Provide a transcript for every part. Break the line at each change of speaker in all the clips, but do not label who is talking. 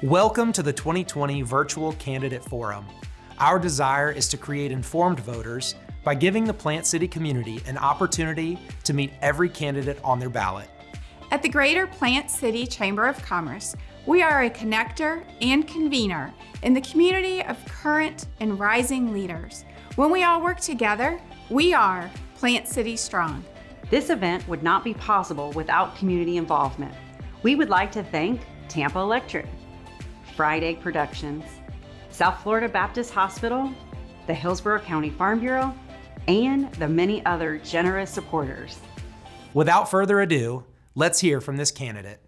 Welcome to the 2020 Virtual Candidate Forum. Our desire is to create informed voters by giving the Plant City community an opportunity to meet every candidate on their ballot.
At the Greater Plant City Chamber of Commerce, we are a connector and convener in the community of current and rising leaders. When we all work together, we are Plant City Strong.
This event would not be possible without community involvement. We would like to thank Tampa Electric, Fried Egg Productions, South Florida Baptist Hospital, the Hillsborough County Farm Bureau, and the many other generous supporters.
Without further ado, let's hear from this candidate.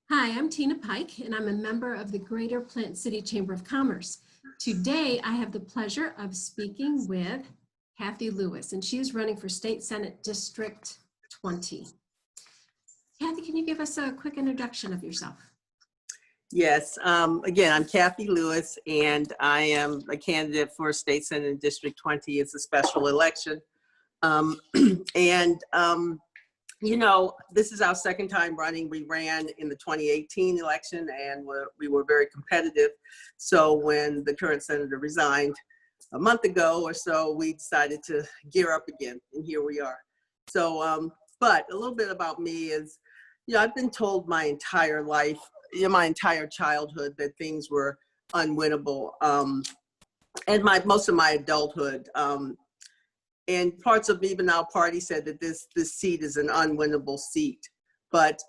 Hi, I'm Tina Pike, and I'm a member of the Greater Plant City Chamber of Commerce. Today, I have the pleasure of speaking with Kathy Lewis, and she is running for State Senate District 20. Kathy, can you give us a quick introduction of yourself?
Yes, again, I'm Kathy Lewis, and I am a candidate for State Senate District 20. It's a special election. You know, this is our second time running. We ran in the 2018 election, and we were very competitive. So when the current senator resigned a month ago or so, we decided to gear up again, and here we are. So, but a little bit about me is, you know, I've been told my entire life, you know, my entire childhood, that things were unwinnable, and most of my adulthood. And parts of even our party said that this seat is an unwinnable seat, but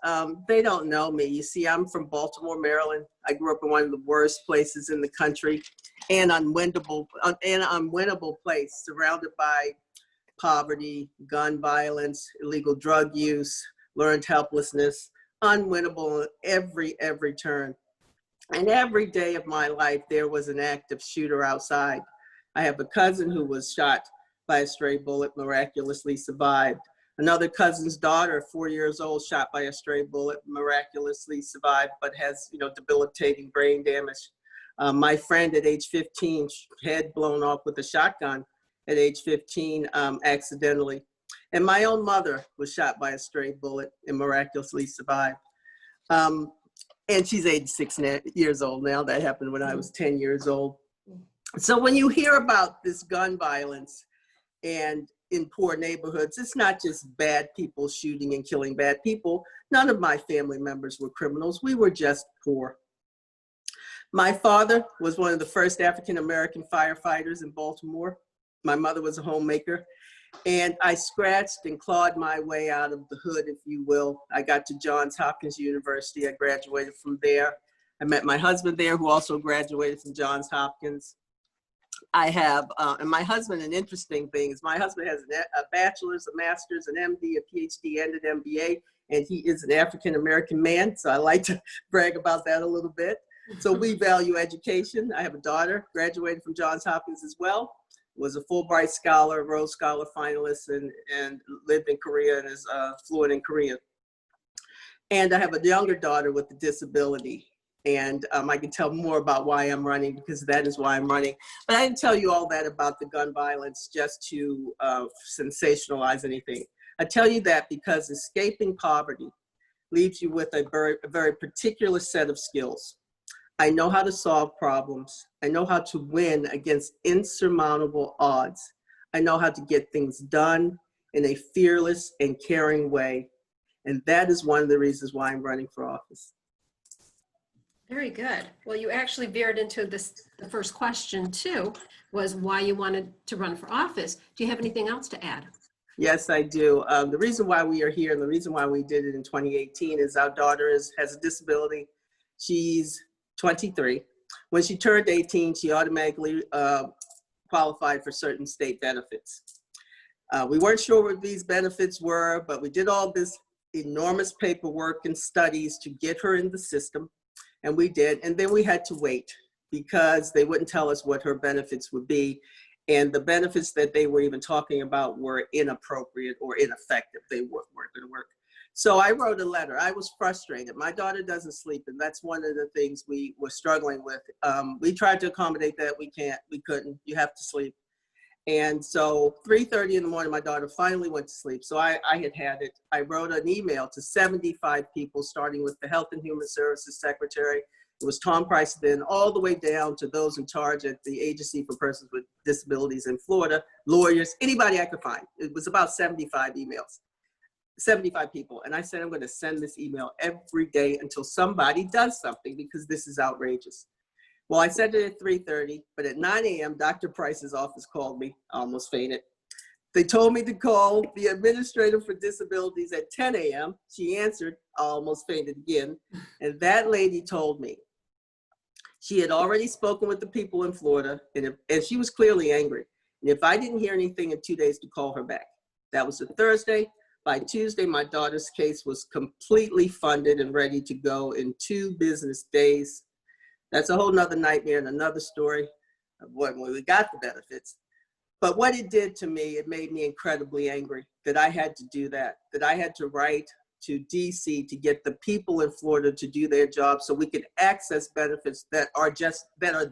they don't know me. You see, I'm from Baltimore, Maryland. I grew up in one of the worst places in the country, an unwinnable place, surrounded by poverty, gun violence, illegal drug use, learned helplessness, unwinnable every turn. And every day of my life, there was an active shooter outside. I have a cousin who was shot by a stray bullet, miraculously survived. Another cousin's daughter, 4 years old, shot by a stray bullet, miraculously survived, but has, you know, debilitating brain damage. My friend at age 15, head blown off with a shotgun at age 15, accidentally. And my own mother was shot by a stray bullet and miraculously survived. And she's 86 years old now. That happened when I was 10 years old. So when you hear about this gun violence and in poor neighborhoods, it's not just bad people shooting and killing bad people. None of my family members were criminals. We were just poor. My father was one of the first African-American firefighters in Baltimore. My mother was a homemaker. And I scratched and clawed my way out of the hood, if you will. I got to Johns Hopkins University. I graduated from there. I met my husband there, who also graduated from Johns Hopkins. I have, and my husband, an interesting thing is my husband has a bachelor's, a master's, an MD, a PhD, and an MBA, and he is an African-American man, so I like to brag about that a little bit. So we value education. I have a daughter, graduated from Johns Hopkins as well, was a Fulbright Scholar, Rhodes Scholar finalist, and lived in Korea and is fluent in Korean. And I have a younger daughter with a disability. And I can tell more about why I'm running, because that is why I'm running. But I didn't tell you all that about the gun violence just to sensationalize anything. I tell you that because escaping poverty leaves you with a very particular set of skills. I know how to solve problems. I know how to win against insurmountable odds. I know how to get things done in a fearless and caring way. And that is one of the reasons why I'm running for office.
Very good. Well, you actually veered into the first question too, was why you wanted to run for office. Do you have anything else to add?
Yes, I do. The reason why we are here and the reason why we did it in 2018 is our daughter has a disability. She's 23. When she turned 18, she automatically qualified for certain state benefits. We weren't sure what these benefits were, but we did all this enormous paperwork and studies to get her in the system. And we did, and then we had to wait because they wouldn't tell us what her benefits would be. And the benefits that they were even talking about were inappropriate or ineffective. They weren't going to work. So I wrote a letter. I was frustrated. My daughter doesn't sleep, and that's one of the things we were struggling with. We tried to accommodate that. We couldn't. You have to sleep. And so 3:30 in the morning, my daughter finally went to sleep. So I had it. I wrote an email to 75 people, starting with the Health and Human Services Secretary. It was Tom Price then, all the way down to those in charge at the Agency for Persons with Disabilities in Florida, lawyers, anybody I could find. It was about 75 emails, 75 people. And I said, I'm going to send this email every day until somebody does something, because this is outrageous. Well, I sent it at 3:30, but at 9 a.m., Dr. Price's office called me. I almost fainted. They told me to call the administrator for disabilities at 10 a.m. She answered. I almost fainted again. And that lady told me she had already spoken with the people in Florida, and she was clearly angry. And if I didn't hear anything in 2 days, to call her back. That was a Thursday. By Tuesday, my daughter's case was completely funded and ready to go in 2 business days. That's a whole nother nightmare and another story of when we got the benefits. But what it did to me, it made me incredibly angry that I had to do that I had to write to DC to get the people in Florida to do their job so we could access benefits that are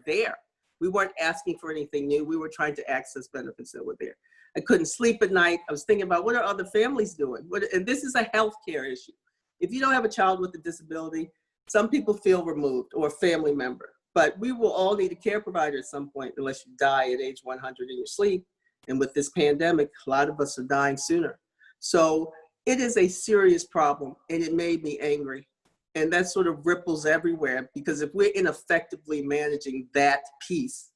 there. We weren't asking for anything new. We were trying to access benefits that were there. I couldn't sleep at night. I was thinking about, what are other families doing? And this is a healthcare issue. If you don't have a child with a disability, some people feel removed, or a family member, but we will all need a care provider at some point, unless you die at age 100 in your sleep. And with this pandemic, a lot of us are dying sooner. So it is a serious problem, and it made me angry. And that sort of ripples everywhere, because if we're ineffectively managing that piece,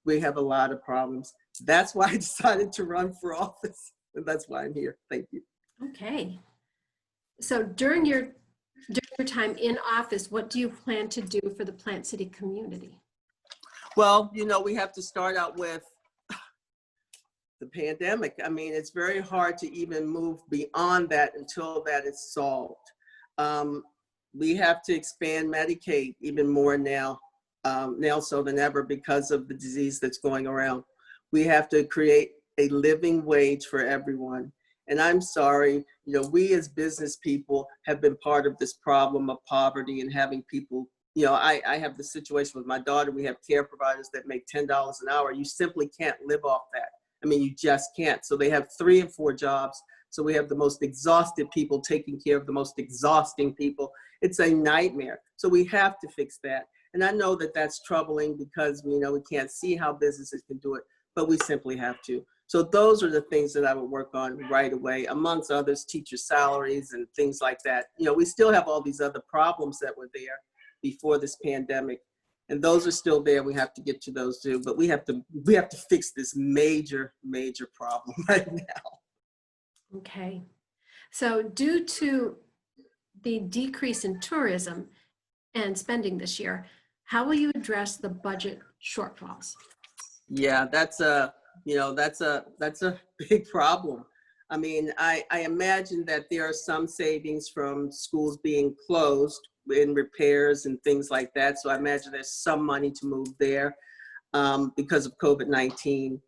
we have a lot of problems. That's why I decided to run for office, and that's why I'm here. Thank you.
Okay. So during your time in office, what do you plan to do for the Plant City community?
Well, we have to start out with the pandemic. I mean, it's very hard to even move beyond that until that is solved. We have to expand Medicaid even more now so than ever, because of the disease that's going around. We have to create a living wage for everyone. And I'm sorry, we as business people have been part of this problem of poverty and having people, I have the situation with my daughter. We have care providers that make $10 an hour. You simply can't live off that. I mean, you just can't. So they have 3 and 4 jobs. So we have the most exhausted people taking care of the most exhausting people. It's a nightmare. So we have to fix that. And I know that that's troubling, because we can't see how businesses can do it, but we simply have to. So those are the things that I would work on right away, amongst others, teacher salaries and things like that. We still have all these other problems that were there before this pandemic, and those are still there. We have to get to those too, but we have to fix this major problem right now.
Okay. So due to the decrease in tourism and spending this year, how will you address the budget shortfalls?
Yeah, that's a big problem. I mean, I imagine that there are some savings from schools being closed in repairs and things like that. So I imagine there's some money to move there because of COVID-19.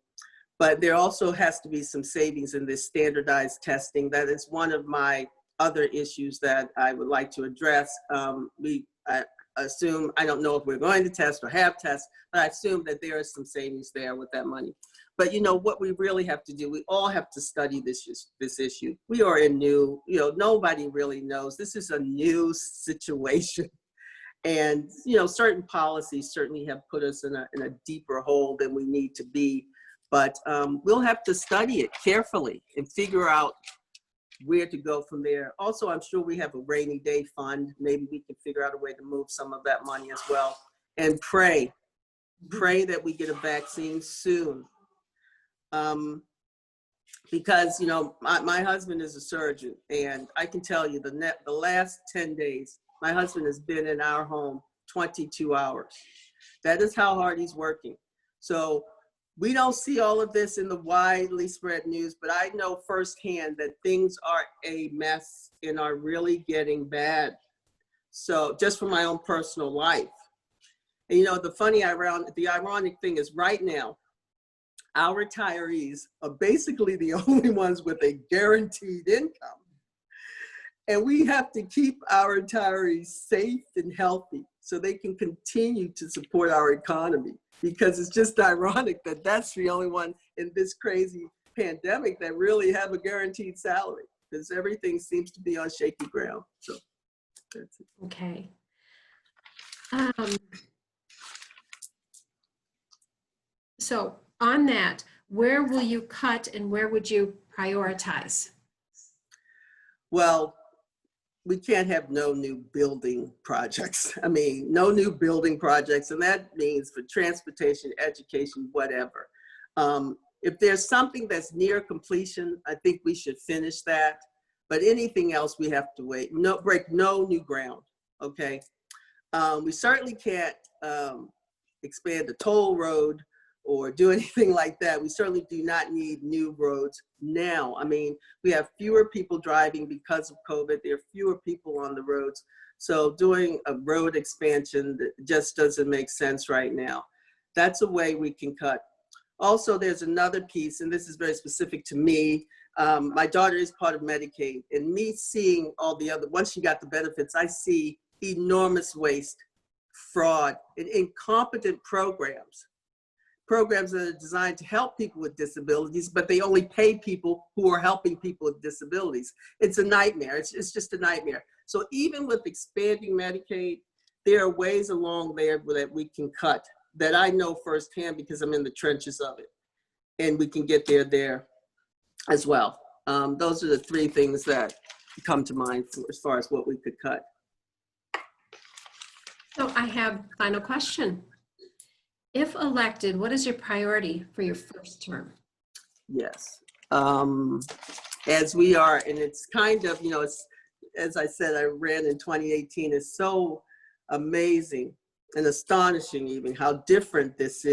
But there also has to be some savings in this standardized testing. That is one of my other issues that I would like to address. I assume, I don't know if we're going to test or have tests, but I assume that there is some savings there with that money. But what we really have to do, we all have to study this issue. We are in new, nobody really knows. This is a new situation. And, certain policies certainly have put us in a deeper hole than we need to be. But we'll have to study it carefully and figure out where to go from there. Also, I'm sure we have a rainy day fund. Maybe we can figure out a way to move some of that money as well. And pray that we get a vaccine soon. Because, my husband is a surgeon, and I can tell you the last 10 days, my husband has been in our home 22 hours. That is how hard he's working. So we don't see all of this in the widely spread news, but I know firsthand that things are a mess and are really getting bad. So just from my own personal life. And the ironic thing is, right now, our retirees are basically the only ones with a guaranteed income. And we have to keep our retirees safe and healthy so they can continue to support our economy, because it's just ironic that that's the only one in this crazy pandemic that really have a guaranteed salary, because everything seems to be on shaky ground. So that's it.
Okay. So on that, where will you cut and where would you prioritize?
Well, we can't have no new building projects. I mean, no new building projects, and that means for transportation, education, whatever. If there's something that's near completion, I think we should finish that. But anything else, we have to wait. Break no new ground, okay? We certainly can't expand the toll road or do anything like that. We certainly do not need new roads now. I mean, we have fewer people driving because of COVID. There are fewer people on the roads. So doing a road expansion just doesn't make sense right now. That's a way we can cut. Also, there's another piece, and this is very specific to me. My daughter is part of Medicaid, and me seeing all the other, once she got the benefits, I see enormous waste, fraud, and incompetent programs that are designed to help people with disabilities, but they only pay people who are helping people with disabilities. It's a nightmare. It's just a nightmare. So even with expanding Medicaid, there are ways along there that we can cut that I know firsthand because I'm in the trenches of it. And we can get there as well. Those are the three things that come to mind as far as what we could cut.
So I have final question. If elected, what is your priority for your first term?
Yes. As we are, and it's kind of, you know, it's, as I said, I ran in 2018. It's so amazing and astonishing even how different this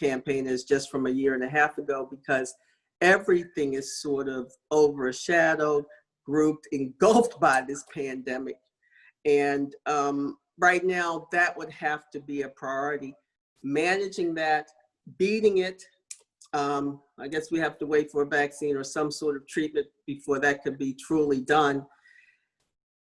campaign is just from a year and a half ago, because everything is sort of overshadowed, grouped, engulfed by this pandemic. And right now, that would have to be a priority. Managing that, beating it. I guess we have to wait for a vaccine or some sort of treatment before that could be truly done.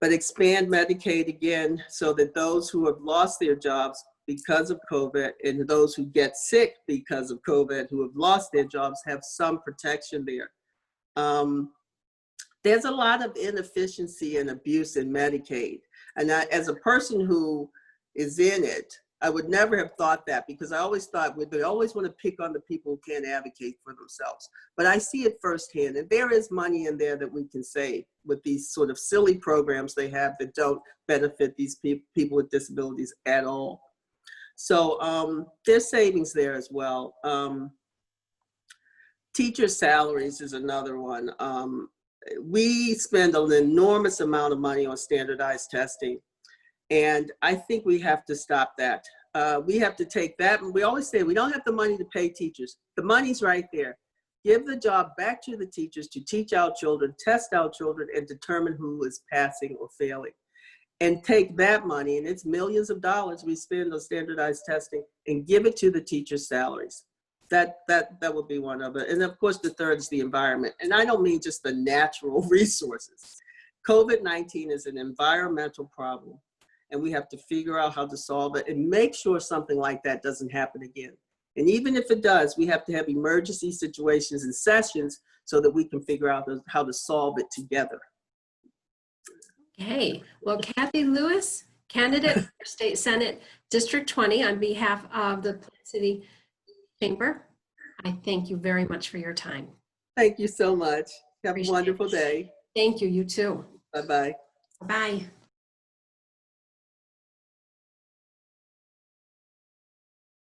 But expand Medicaid again so that those who have lost their jobs because of COVID and those who get sick because of COVID who have lost their jobs have some protection there. There's a lot of inefficiency and abuse in Medicaid. And as a person who is in it, I would never have thought that, because I always thought they always want to pick on the people who can't advocate for themselves. But I see it firsthand, and there is money in there that we can save with these sort of silly programs they have that don't benefit these people with disabilities at all. So there's savings there as well. Teacher salaries is another one. We spend an enormous amount of money on standardized testing. And I think we have to stop that. We have to take that. We always say we don't have the money to pay teachers. The money's right there. Give the job back to the teachers to teach our children, test our children, and determine who is passing or failing. And take that money, and it's millions of dollars we spend on standardized testing, and give it to the teachers' salaries. That would be one of it. And of course, the third is the environment. And I don't mean just the natural resources. COVID-19 is an environmental problem. And we have to figure out how to solve it and make sure something like that doesn't happen again. And even if it does, we have to have emergency situations and sessions so that we can figure out how to solve it together.
Okay, well, Kathy Lewis, candidate for State Senate District 20 on behalf of the Plant City Chamber, I thank you very much for your time.
Thank you so much. Have
Appreciate
a wonderful day.
Thank you, you too.
Bye-bye.
Bye.